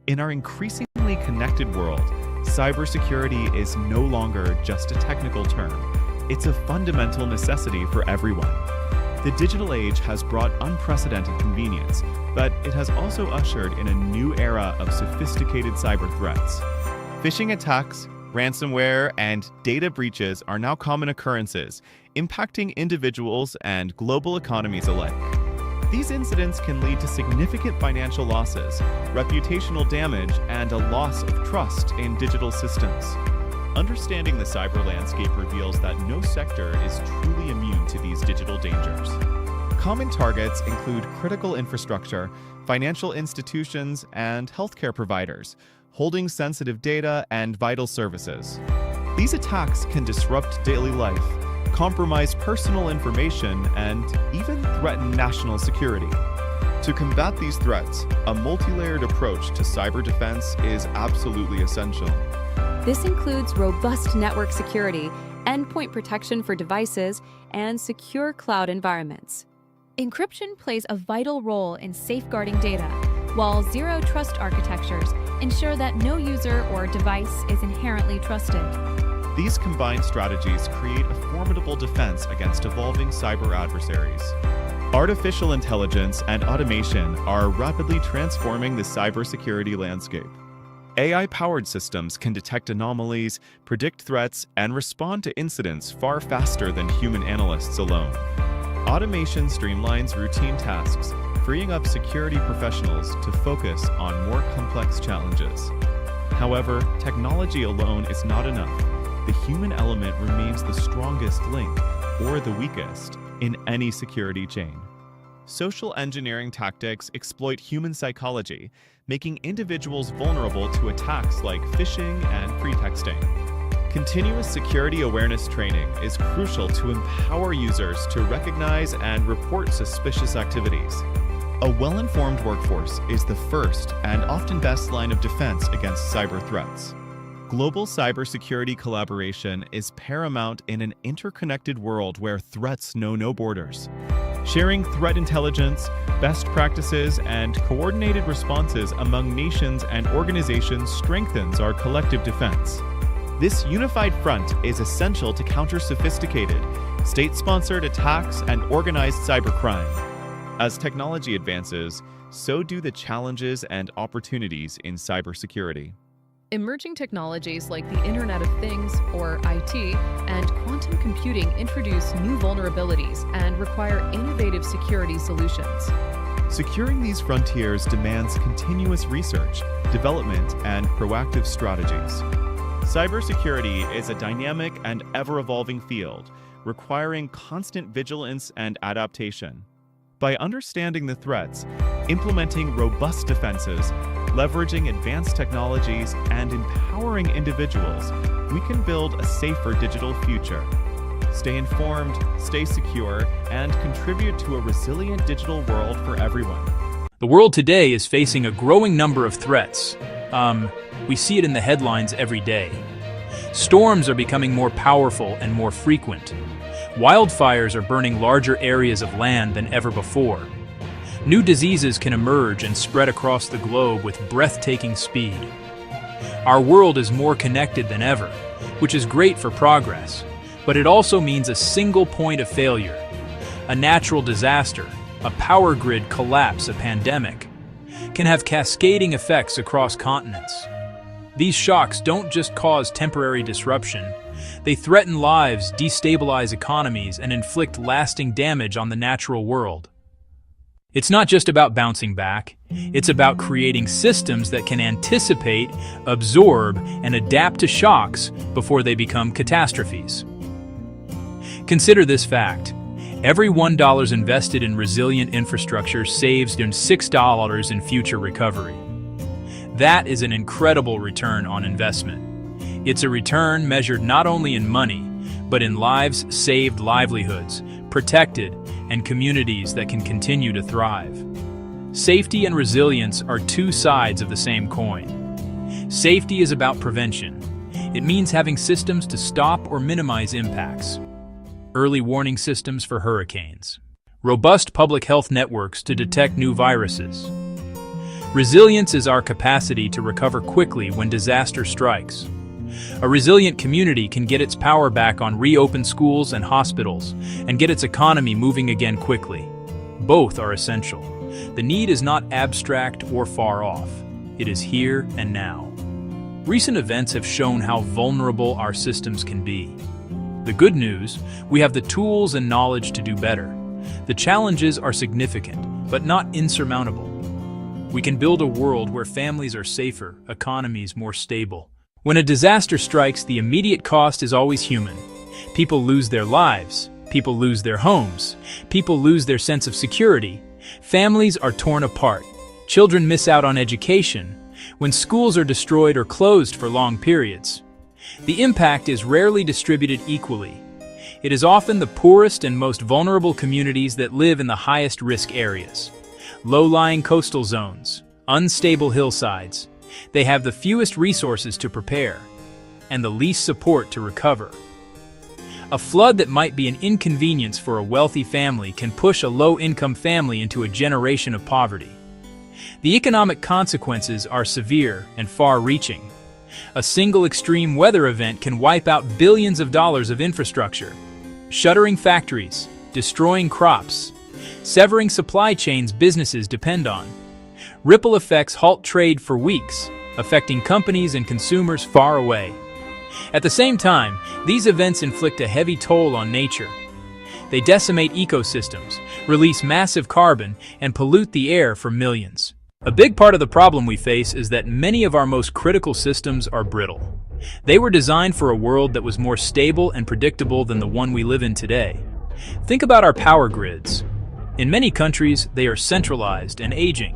In our increasingly connected world, cybersecurity is no longer just a technical term. It's a fundamental necessity for everyone. The digital age has brought unprecedented convenience, but it has also ushered in a new era of sophisticated cyber threats. Phishing attacks, ransomware, and data breaches are now common occurrences, impacting individuals and global economies alike. These incidents can lead to significant financial losses, reputational damage, and a loss of trust in digital systems. Understanding the cyber landscape reveals that no sector is truly immune to these digital dangers. Common targets include critical infrastructure, financial institutions, and healthcare providers, holding sensitive data and vital services. These attacks can disrupt daily life, compromise personal information, and even threaten national security. To combat these threats, a multi-layered approach to cyber defense is absolutely essential. This includes robust network security, endpoint protection for devices, and secure cloud environments. Encryption plays a vital role in safeguarding data, while zero-trust architectures ensure that no user or device is inherently trusted. These combined strategies create a formidable defense against evolving cyber adversaries. Artificial intelligence and automation are rapidly transforming the cybersecurity landscape. AI-powered systems can detect anomalies, predict threats, and respond to incidents far faster than human analysts alone. Automation streamlines routine tasks, freeing up security professionals to focus on more complex challenges. However, technology alone is not enough. The human element remains the strongest link, or the weakest, in any security chain. Social engineering tactics exploit human psychology, making individuals vulnerable to attacks like phishing and pretexting. Continuous security awareness training is crucial to empower users to recognize and report suspicious activities. A well-informed workforce is the first and often best line of defense against cyber threats. Global cybersecurity collaboration is paramount in an interconnected world where threats know no borders. Sharing threat intelligence, best practices, and coordinated responses among nations and organizations strengthens our collective defense. This unified front is essential to counter sophisticated, state-sponsored attacks and organized cybercrime. As technology advances, so do the challenges and opportunities in cybersecurity. Emerging technologies like the Internet of Things, or IT, and quantum computing introduce new vulnerabilities and require innovative security solutions. Securing these frontiers demands continuous research, development, and proactive strategies. Cybersecurity is a dynamic and ever-evolving field, requiring constant vigilance and adaptation. By understanding the threats, implementing robust defenses, leveraging advanced technologies, and empowering individuals, we can build a safer digital future. Stay informed, stay secure, and contribute to a resilient digital world for everyone. The world today is facing a growing number of threats. We see it in the headlines every day. Storms are becoming more powerful and more frequent. Wildfires are burning larger areas of land than ever before. New diseases can emerge and spread across the globe with breathtaking speed. Our world is more connected than ever, which is great for progress, but it also means a single point of failure. A natural disaster, a power grid collapse, a pandemic, can have cascading effects across continents. These shocks don't just cause temporary disruption, they threaten lives, destabilize economies, and inflict lasting damage on the natural world. It's not just about bouncing back, it's about creating systems that can anticipate, absorb, and adapt to shocks before they become catastrophes. Consider this fact. Every $1 invested in resilient infrastructure saves $6 in future recovery. That is an incredible return on investment. It's a return measured not only in money, but in lives saved, livelihoods protected, and communities that can continue to thrive. Safety and resilience are two sides of the same coin. Safety is about prevention. It means having systems to stop or minimize impacts. Early warning systems for hurricanes. Robust public health networks to detect new viruses. Resilience is our capacity to recover quickly when disaster strikes. A resilient community can get its power back on reopened schools and hospitals and get its economy moving again quickly. Both are essential. The need is not abstract or far off. It is here and now. Recent events have shown how vulnerable our systems can be. The good news, we have the tools and knowledge to do better. The challenges are significant, but not insurmountable. We can build a world where families are safer, economies more stable. When a disaster strikes, the immediate cost is always human. People lose their lives. People lose their homes. People lose their sense of security. Families are torn apart. Children miss out on education. When schools are destroyed or closed for long periods. The impact is rarely distributed equally. It is often the poorest and most vulnerable communities that live in the highest risk areas. Low-lying coastal zones, unstable hillsides. They have the fewest resources to prepare and the least support to recover. A flood that might be an inconvenience for a wealthy family can push a low-income family into a generation of poverty. The economic consequences are severe and far-reaching. A single extreme weather event can wipe out billions of dollars of infrastructure, shuttering factories, destroying crops, severing supply chains businesses depend on. Ripple effects halt trade for weeks, affecting companies and consumers far away. At the same time, these events inflict a heavy toll on nature. They decimate ecosystems, release massive carbon, and pollute the air for millions. A big part of the problem we face is that many of our most critical systems are brittle. They were designed for a world that was more stable and predictable than the one we live in today. Think about our power grids. In many countries, they are centralized and aging.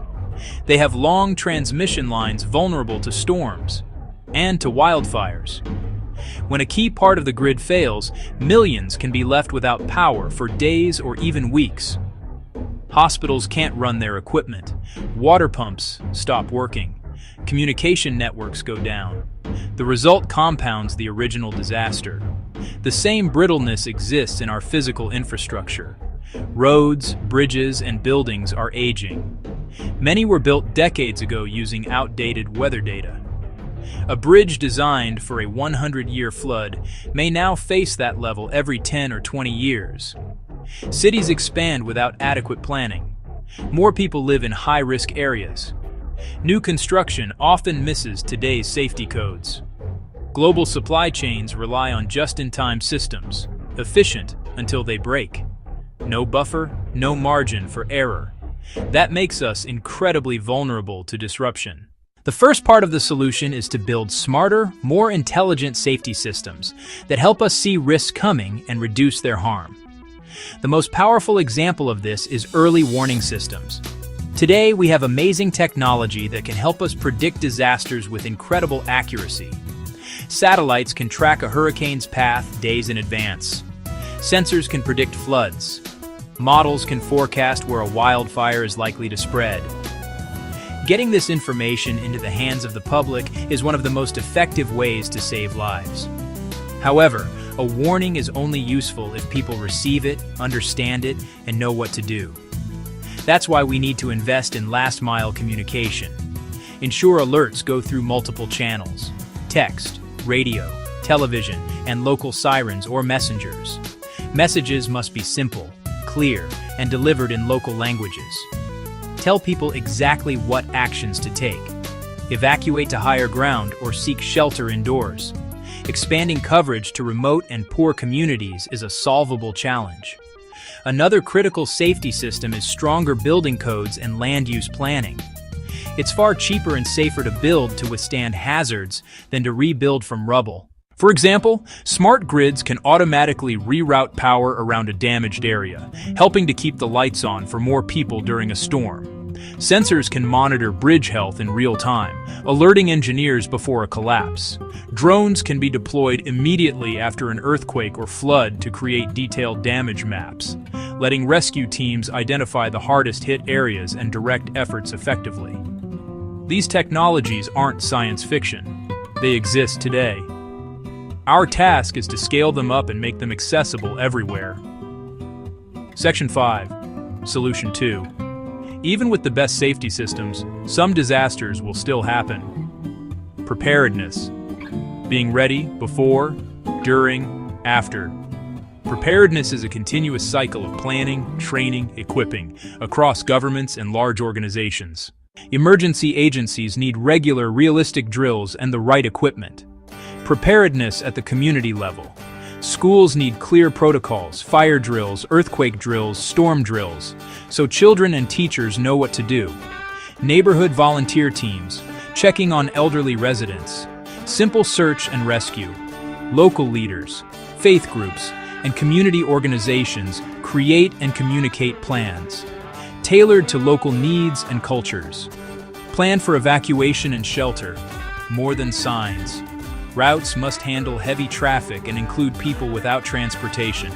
They have long transmission lines vulnerable to storms and to wildfires. When a key part of the grid fails, millions can be left without power for days or even weeks. Hospitals can't run their equipment. Water pumps stop working. Communication networks go down. The result compounds the original disaster. The same brittleness exists in our physical infrastructure. Roads, bridges, and buildings are aging. Many were built decades ago using outdated weather data. A bridge designed for a 100-year flood may now face that level every 10 or 20 years. Cities expand without adequate planning. More people live in high-risk areas. New construction often misses today's safety codes. Global supply chains rely on just-in-time systems, efficient until they break. No buffer, no margin for error. That makes us incredibly vulnerable to disruption. The first part of the solution is to build smarter, more intelligent safety systems that help us see risks coming and reduce their harm. The most powerful example of this is early warning systems. Today, we have amazing technology that can help us predict disasters with incredible accuracy. Satellites can track a hurricane's path days in advance. Sensors can predict floods. Models can forecast where a wildfire is likely to spread. Getting this information into the hands of the public is one of the most effective ways to save lives. However, a warning is only useful if people receive it, understand it, and know what to do. That's why we need to invest in last-mile communication. Ensure alerts go through multiple channels: text, radio, television, and local sirens or messengers. Messages must be simple, clear, and delivered in local languages. Tell people exactly what actions to take. Evacuate to higher ground or seek shelter indoors. Expanding coverage to remote and poor communities is a solvable challenge. Another critical safety system is stronger building codes and land use planning. It's far cheaper and safer to build to withstand hazards than to rebuild from rubble. For example, smart grids can automatically reroute power around a damaged area, helping to keep the lights on for more people during a storm. Sensors can monitor bridge health in real time, alerting engineers before a collapse. Drones can be deployed immediately after an earthquake or flood to create detailed damage maps, letting rescue teams identify the hardest hit areas and direct efforts effectively. These technologies aren't science fiction. They exist today. Our task is to scale them up and make them accessible everywhere. Section 5. Solution 2. Even with the best safety systems, some disasters will still happen. Preparedness. Being ready before, during, after. Preparedness is a continuous cycle of planning, training, equipping across governments and large organizations. Emergency agencies need regular, realistic drills and the right equipment. Preparedness at the community level. Schools need clear protocols, fire drills, earthquake drills, storm drills, so children and teachers know what to do. Neighborhood volunteer teams, checking on elderly residents, simple search and rescue. Local leaders, faith groups, and community organizations create and communicate plans, tailored to local needs and cultures. Plan for evacuation and shelter, more than signs. Routes must handle heavy traffic and include people without transportation.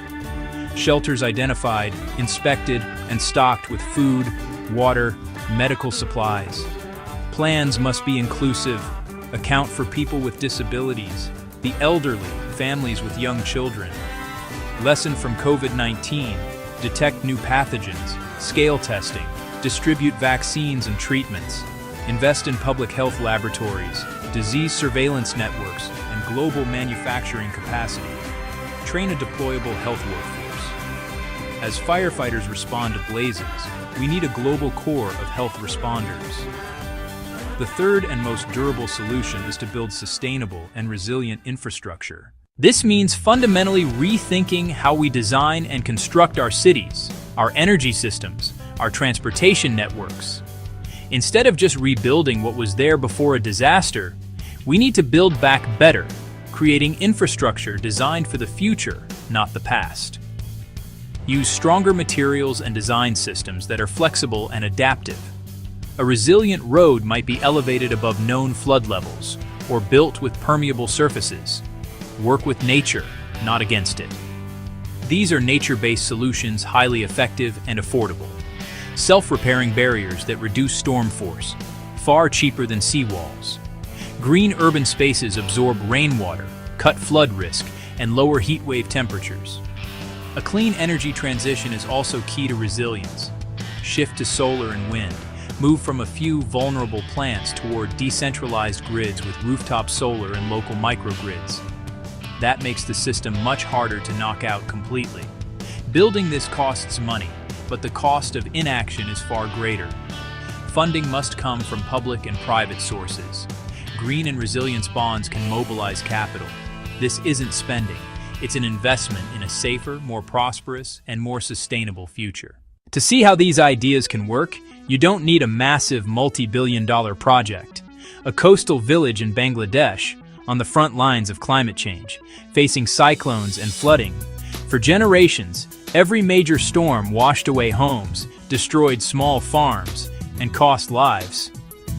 Shelters identified, inspected, and stocked with food, water, medical supplies. Plans must be inclusive, account for people with disabilities, the elderly, families with young children. Lesson from COVID-19, detect new pathogens, scale testing, distribute vaccines and treatments, invest in public health laboratories, disease surveillance networks, and global manufacturing capacity. Train a deployable health workforce. As firefighters respond to blazes, we need a global corps of health responders. The third and most durable solution is to build sustainable and resilient infrastructure. This means fundamentally rethinking how we design and construct our cities, our energy systems, our transportation networks. Instead of just rebuilding what was there before a disaster, we need to build back better, creating infrastructure designed for the future, not the past. Use stronger materials and design systems that are flexible and adaptive. A resilient road might be elevated above known flood levels or built with permeable surfaces. Work with nature, not against it. These are nature-based solutions, highly effective and affordable. Self-repairing barriers that reduce storm force, far cheaper than seawalls. Green urban spaces absorb rainwater, cut flood risk, and lower heat wave temperatures. A clean energy transition is also key to resilience. Shift to solar and wind. Move from a few vulnerable plants toward decentralized grids with rooftop solar and local microgrids. That makes the system much harder to knock out completely. Building this costs money, but the cost of inaction is far greater. Funding must come from public and private sources. Green and resilience bonds can mobilize capital. This isn't spending, it's an investment in a safer, more prosperous, and more sustainable future. To see how these ideas can work, you don't need a massive multi-billion-dollar project. A coastal village in Bangladesh, on the front lines of climate change, facing cyclones and flooding. For generations, every major storm washed away homes, destroyed small farms, and cost lives.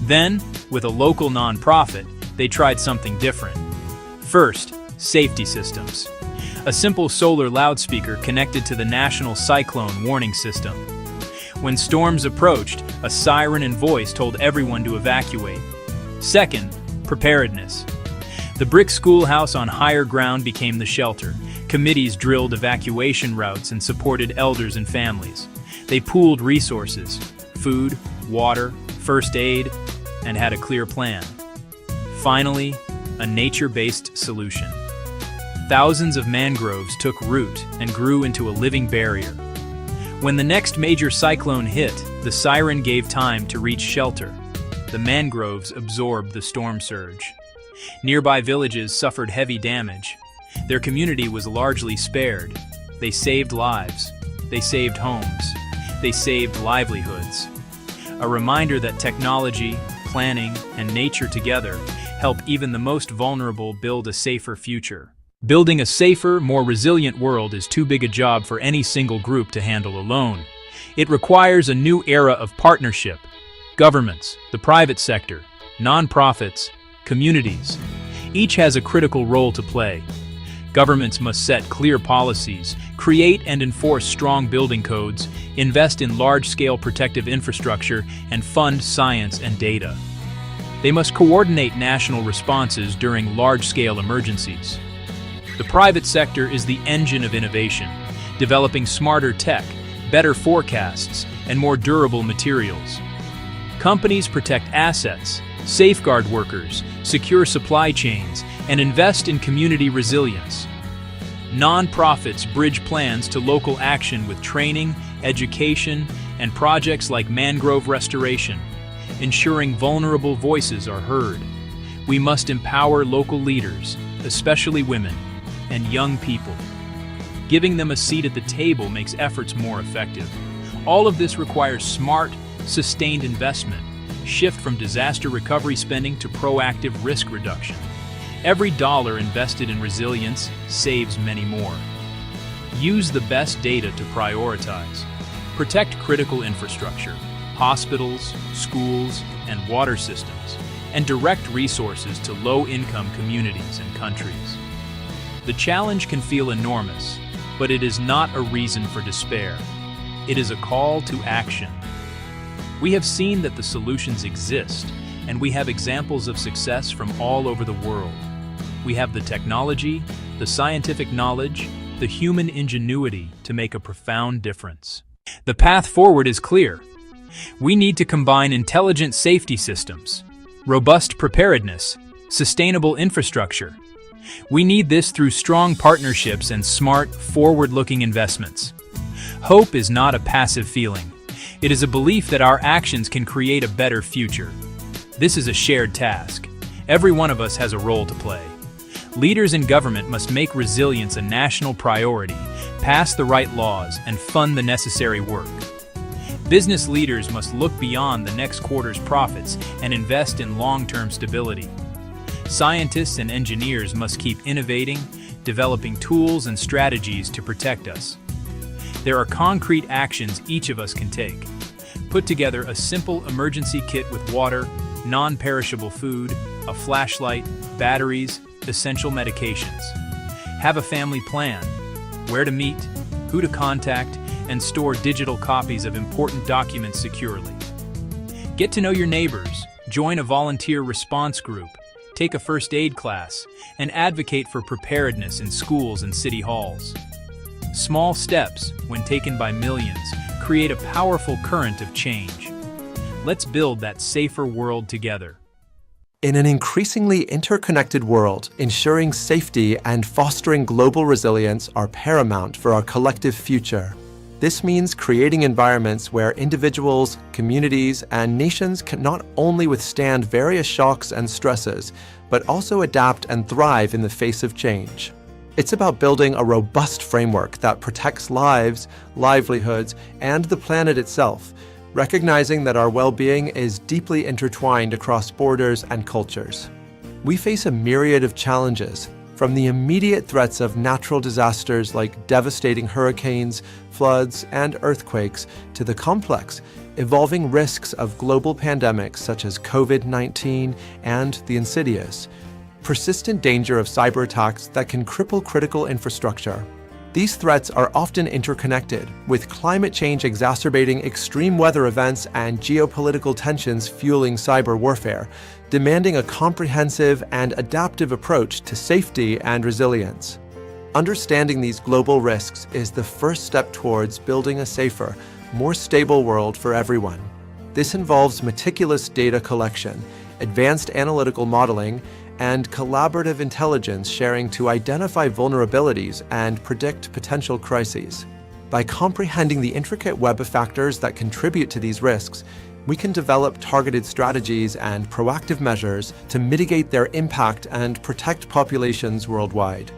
Then, with a local nonprofit, they tried something different. First, safety systems. A simple solar loudspeaker connected to the national cyclone warning system. When storms approached, a siren and voice told everyone to evacuate. Second, preparedness. The brick schoolhouse on higher ground became the shelter. Committees drilled evacuation routes and supported elders and families. They pooled resources, food, water, first aid, and had a clear plan. Finally, a nature-based solution. Thousands of mangroves took root and grew into a living barrier. When the next major cyclone hit, the siren gave time to reach shelter. The mangroves absorbed the storm surge. Nearby villages suffered heavy damage. Their community was largely spared. They saved lives. They saved homes. They saved livelihoods. A reminder that technology, planning, and nature together help even the most vulnerable build a safer future. Building a safer, more resilient world is too big a job for any single group to handle alone. It requires a new era of partnership. Governments, the private sector, nonprofits, communities. Each has a critical role to play. Governments must set clear policies, create and enforce strong building codes, invest in large-scale protective infrastructure, and fund science and data. They must coordinate national responses during large-scale emergencies. The private sector is the engine of innovation, developing smarter tech, better forecasts, and more durable materials. Companies protect assets, safeguard workers, secure supply chains, and invest in community resilience. Non-profits bridge plans to local action with training, education, and projects like mangrove restoration, ensuring vulnerable voices are heard. We must empower local leaders, especially women and young people. Giving them a seat at the table makes efforts more effective. All of this requires smart, sustained investment, shift from disaster recovery spending to proactive risk reduction. Every dollar invested in resilience saves many more. Use the best data to prioritize. Protect critical infrastructure, hospitals, schools, and water systems, and direct resources to low-income communities and countries. The challenge can feel enormous, but it is not a reason for despair. It is a call to action. We have seen that the solutions exist, and we have examples of success from all over the world. We have the technology, the scientific knowledge, the human ingenuity to make a profound difference. The path forward is clear. We need to combine intelligent safety systems, robust preparedness, sustainable infrastructure. We need this through strong partnerships and smart, forward-looking investments. Hope is not a passive feeling. It is a belief that our actions can create a better future. This is a shared task. Every one of us has a role to play. Leaders in government must make resilience a national priority, pass the right laws, and fund the necessary work. Business leaders must look beyond the next quarter's profits and invest in long-term stability. Scientists and engineers must keep innovating, developing tools and strategies to protect us. There are concrete actions each of us can take. Put together a simple emergency kit with water, non-perishable food, a flashlight, batteries, essential medications. Have a family plan, where to meet, who to contact, and store digital copies of important documents securely. Get to know your neighbors, join a volunteer response group, take a first aid class, and advocate for preparedness in schools and city halls. Small steps, when taken by millions, create a powerful current of change. Let's build that safer world together. In an increasingly interconnected world, ensuring safety and fostering global resilience are paramount for our collective future. This means creating environments where individuals, communities, and nations can not only withstand various shocks and stresses, but also adapt and thrive in the face of change. It's about building a robust framework that protects lives, livelihoods, and the planet itself, recognizing that our well-being is deeply intertwined across borders and cultures. We face a myriad of challenges, from the immediate threats of natural disasters like devastating hurricanes, floods, and earthquakes, to the complex, evolving risks of global pandemics such as COVID-19 and the insidious, persistent danger of cyber attacks that can cripple critical infrastructure. These threats are often interconnected, with climate change exacerbating extreme weather events and geopolitical tensions fueling cyber warfare, demanding a comprehensive and adaptive approach to safety and resilience. Understanding these global risks is the first step towards building a safer, more stable world for everyone. This involves meticulous data collection, advanced analytical modeling, and collaborative intelligence sharing to identify vulnerabilities and predict potential crises. By comprehending the intricate web of factors that contribute to these risks, we can develop targeted strategies and proactive measures to mitigate their impact and protect populations worldwide.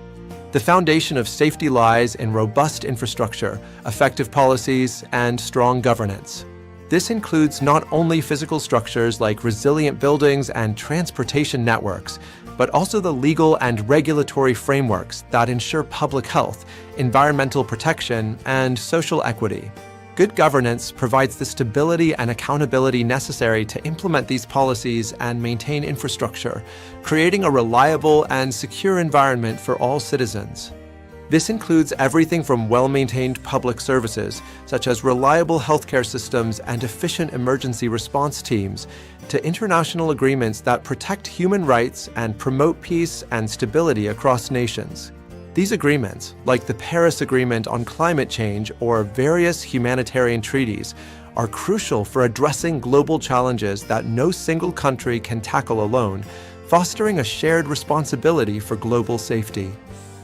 The foundation of safety lies in robust infrastructure, effective policies, and strong governance. This includes not only physical structures like resilient buildings and transportation networks, but also the legal and regulatory frameworks that ensure public health, environmental protection, and social equity. Good governance provides the stability and accountability necessary to implement these policies and maintain infrastructure, creating a reliable and secure environment for all citizens. This includes everything from well-maintained public services, such as reliable healthcare systems and efficient emergency response teams, to international agreements that protect human rights and promote peace and stability across nations. These agreements, like the Paris Agreement on Climate Change or various humanitarian treaties, are crucial for addressing global challenges that no single country can tackle alone, fostering a shared responsibility for global safety.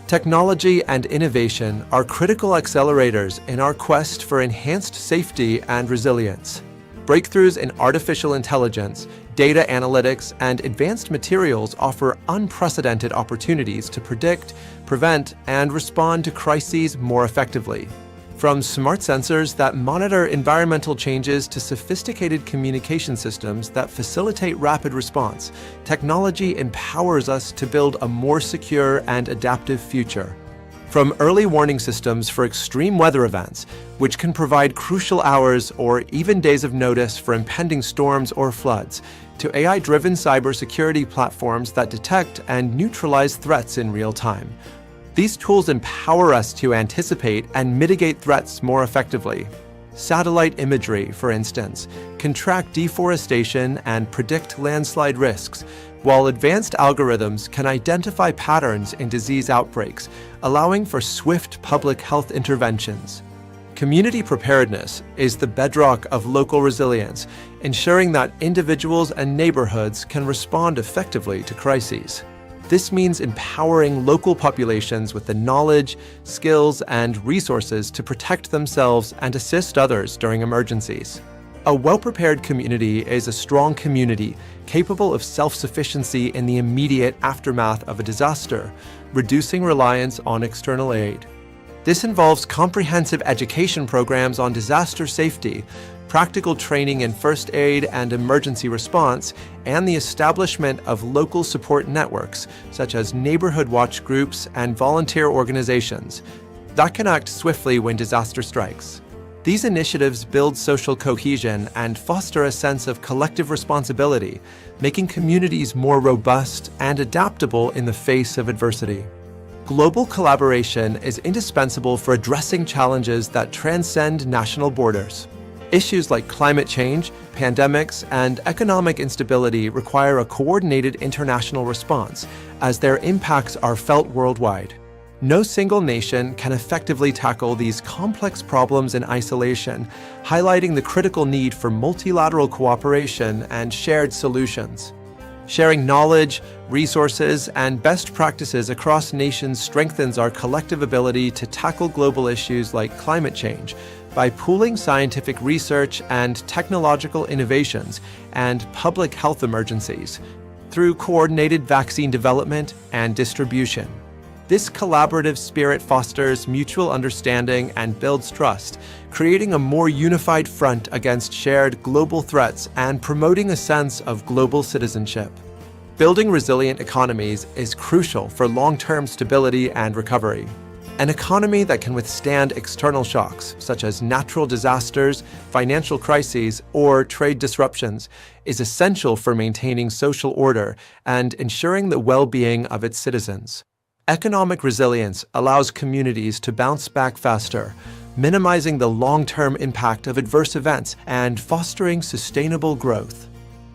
Technology and innovation are critical accelerators in our quest for enhanced safety and resilience. Breakthroughs in artificial intelligence, data analytics, and advanced materials offer unprecedented opportunities to predict, prevent, and respond to crises more effectively. From smart sensors that monitor environmental changes to sophisticated communication systems that facilitate rapid response, technology empowers us to build a more secure and adaptive future. From early warning systems for extreme weather events, which can provide crucial hours or even days of notice for impending storms or floods, to AI-driven cybersecurity platforms that detect and neutralize threats in real time. These tools empower us to anticipate and mitigate threats more effectively. Satellite imagery, for instance, can track deforestation and predict landslide risks, while advanced algorithms can identify patterns in disease outbreaks, allowing for swift public health interventions. Community preparedness is the bedrock of local resilience, ensuring that individuals and neighborhoods can respond effectively to crises. This means empowering local populations with the knowledge, skills, and resources to protect themselves and assist others during emergencies. A well-prepared community is a strong community capable of self-sufficiency in the immediate aftermath of a disaster, reducing reliance on external aid. This involves comprehensive education programs on disaster safety, practical training in first aid and emergency response, and the establishment of local support networks, such as neighborhood watch groups and volunteer organizations, that can act swiftly when disaster strikes. These initiatives build social cohesion and foster a sense of collective responsibility, making communities more robust and adaptable in the face of adversity. Global collaboration is indispensable for addressing challenges that transcend national borders. Issues like climate change, pandemics, and economic instability require a coordinated international response, as their impacts are felt worldwide. No single nation can effectively tackle these complex problems in isolation, highlighting the critical need for multilateral cooperation and shared solutions. Sharing knowledge, resources, and best practices across nations strengthens our collective ability to tackle global issues like climate change by pooling scientific research and technological innovations and public health emergencies through coordinated vaccine development and distribution. This collaborative spirit fosters mutual understanding and builds trust, creating a more unified front against shared global threats and promoting a sense of global citizenship. Building resilient economies is crucial for long-term stability and recovery. An economy that can withstand external shocks, such as natural disasters, financial crises, or trade disruptions, is essential for maintaining social order and ensuring the well-being of its citizens. Economic resilience allows communities to bounce back faster, minimizing the long-term impact of adverse events and fostering sustainable growth.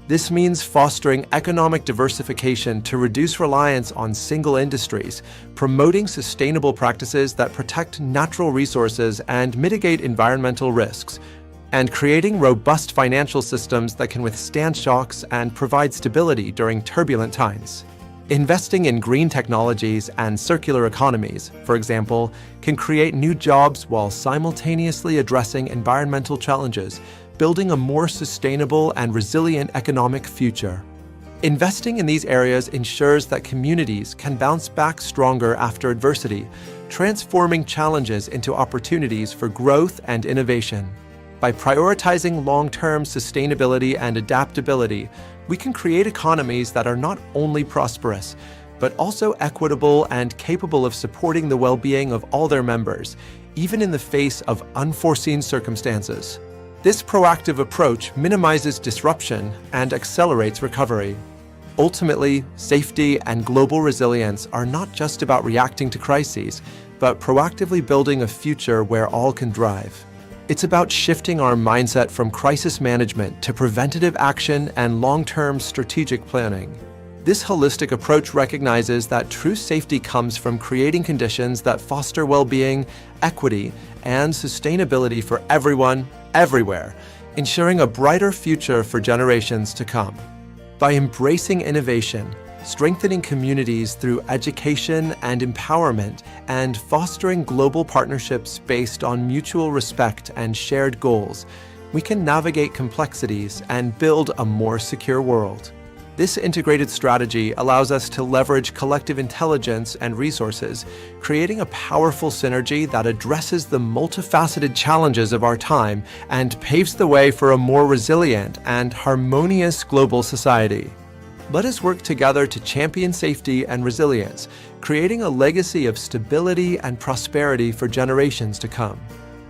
This means fostering economic diversification to reduce reliance on single industries, promoting sustainable practices that protect natural resources and mitigate environmental risks, and creating robust financial systems that can withstand shocks and provide stability during turbulent times. Investing in green technologies and circular economies, for example, can create new jobs while simultaneously addressing environmental challenges, building a more sustainable and resilient economic future. Investing in these areas ensures that communities can bounce back stronger after adversity, transforming challenges into opportunities for growth and innovation. By prioritizing long-term sustainability and adaptability, we can create economies that are not only prosperous, but also equitable and capable of supporting the well-being of all their members, even in the face of unforeseen circumstances. This proactive approach minimizes disruption and accelerates recovery. Ultimately, safety and global resilience are not just about reacting to crises, but proactively building a future where all can thrive. It's about shifting our mindset from crisis management to preventative action and long-term strategic planning. This holistic approach recognizes that true safety comes from creating conditions that foster well-being, equity, and sustainability for everyone, everywhere, ensuring a brighter future for generations to come. By embracing innovation, strengthening communities through education and empowerment, and fostering global partnerships based on mutual respect and shared goals, we can navigate complexities and build a more secure world. This integrated strategy allows us to leverage collective intelligence and resources, creating a powerful synergy that addresses the multifaceted challenges of our time and paves the way for a more resilient and harmonious global society. Let us work together to champion safety and resilience, creating a legacy of stability and prosperity for generations to come.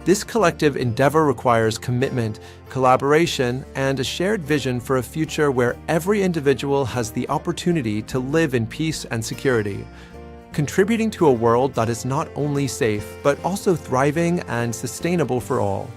This collective endeavor requires commitment, collaboration, and a shared vision for a future where every individual has the opportunity to live in peace and security, contributing to a world that is not only safe, but also thriving and sustainable for all.